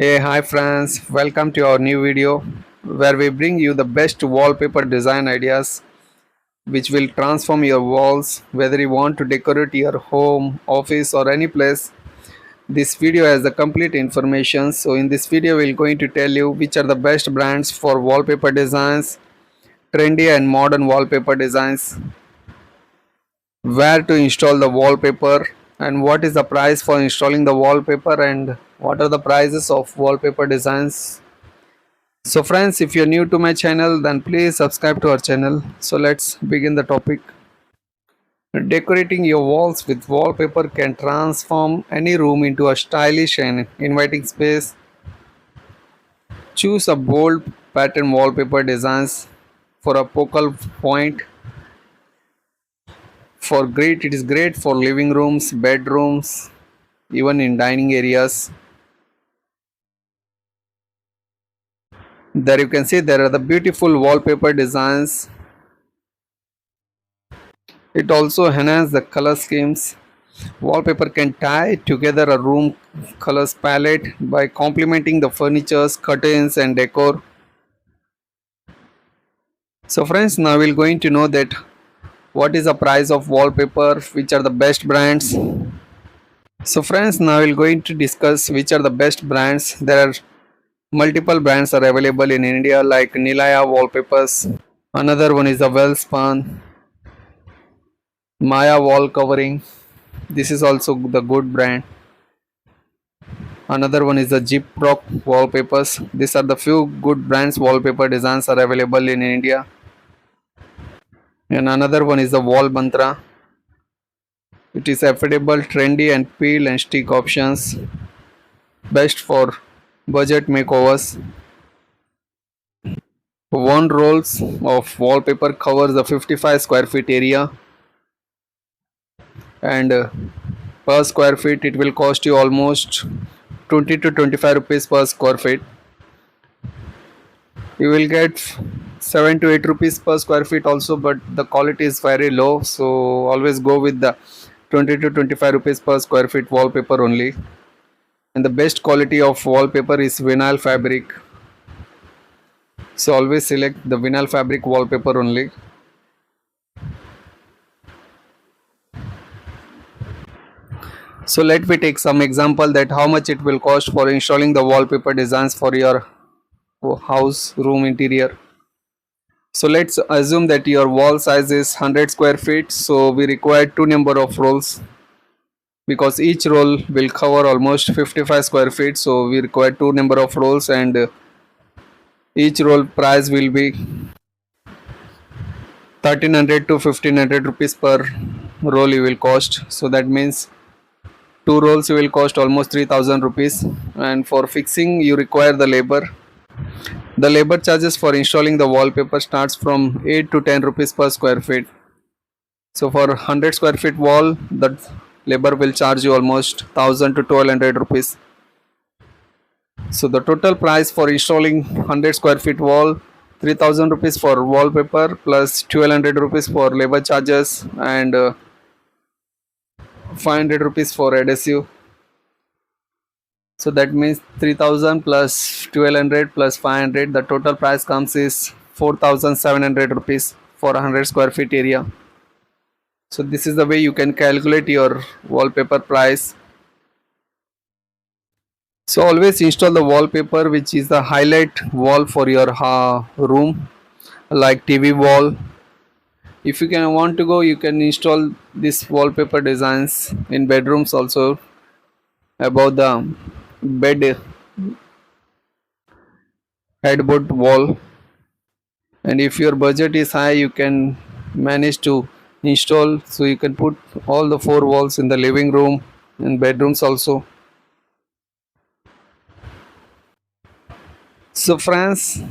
Hey, hi friends, welcome to our new video where we bring you the best wallpaper design ideas which will transform your walls whether you want to decorate your home, office or any place. This video has the complete information. So in this video we're going to tell you which are the best brands for wallpaper designs, trendy and modern wallpaper designs, where to install the wallpaper and what is the price for installing the wallpaper and what are the prices of wallpaper designs. So friends, if you're new to my channel, then please subscribe to our channel. So let's begin the topic. Decorating your walls with wallpaper can transform any room into a stylish and inviting space. Choose a bold pattern wallpaper designs for a focal point. It is great for living rooms, bedrooms, even in dining areas. There you can see there are the beautiful wallpaper designs. It also enhances the color schemes. Wallpaper can tie together a room colors palette by complementing the furnitures, curtains and decor. So friends, now we're going to know that what is the price of wallpaper, which are the best brands. So friends, now we're going to discuss which are the best brands. There are multiple brands are available in India like Nilaya wallpapers. Another one is the Wellspan, Maya wall covering. This is also the good brand. Another one is the Jeep Rock wallpapers. These are the few good brands wallpaper designs are available in India. And another one is the Wall Mantra. It is affordable, trendy and peel and stick options. Best for budget makeovers. One rolls of wallpaper covers the 55 square feet area and per square feet it will cost you almost 20 to 25 rupees per square feet. You will get 7 to 8 rupees per square feet also, but the quality is very low, so always go with the 20 to 25 rupees per square feet wallpaper only. And the best quality of wallpaper is vinyl fabric, so always select the vinyl fabric wallpaper only. So let me take some example that how much it will cost for installing the wallpaper designs for your house room interior. So let's assume that your wall size is 100 square feet, so we require two number of rolls because each roll will cover almost 55 square feet, so we require two number of rolls and each roll price will be 1300 to 1500 rupees per roll you will cost. So that means two rolls you will cost almost 3000 rupees, and for fixing you require the labor. The labor charges for installing the wallpaper starts from 8 to 10 rupees per square feet. So for 100 square feet wall, the labor will charge you almost 1000 to 1200 rupees. So the total price for installing 100 square feet wall, 3000 rupees for wallpaper plus 1200 rupees for labor charges and 500 rupees for adhesive. So that means 3000 plus 1200 plus 500, the total price comes is 4700 rupees for 100 square feet area. So this is the way you can calculate your wallpaper price. So always install the wallpaper which is the highlight wall for your room, like TV wall. If you can want to go, you can install this wallpaper designs in bedrooms also, above the bed headboard wall. And if your budget is high, you can manage to install, so you can put all the four walls in the living room and bedrooms also. So friends,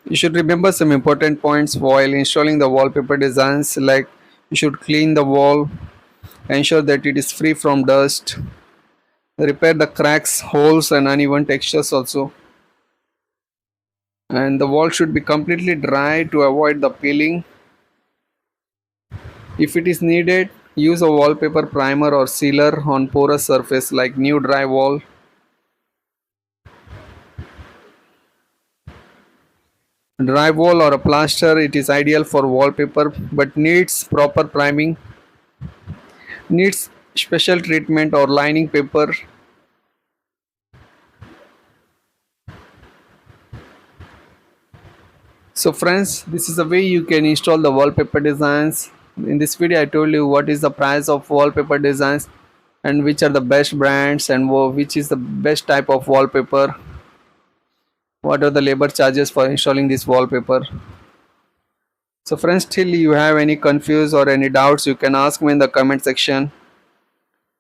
you should remember some important points while installing the wallpaper designs, like you should clean the wall, ensure that it is free from dust, repair the cracks, holes and uneven textures also, and the wall should be completely dry to avoid the peeling. If it is needed, use a wallpaper primer or sealer on porous surface like new dry wall. Drywall or a plaster, it is ideal for wallpaper but needs proper priming, needs special treatment or lining paper. So friends, this is the way you can install the wallpaper designs. In this video I told you what is the price of wallpaper designs and which are the best brands and which is the best type of wallpaper, what are the labor charges for installing this wallpaper. So friends, still you have any confused or any doubts, you can ask me in the comment section,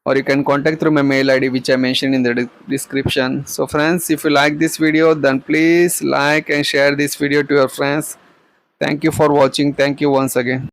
or you can contact through my mail ID which I mentioned in the description. So friends, if you like this video, then please like and share this video to your friends. Thank you for watching. Thank you once again.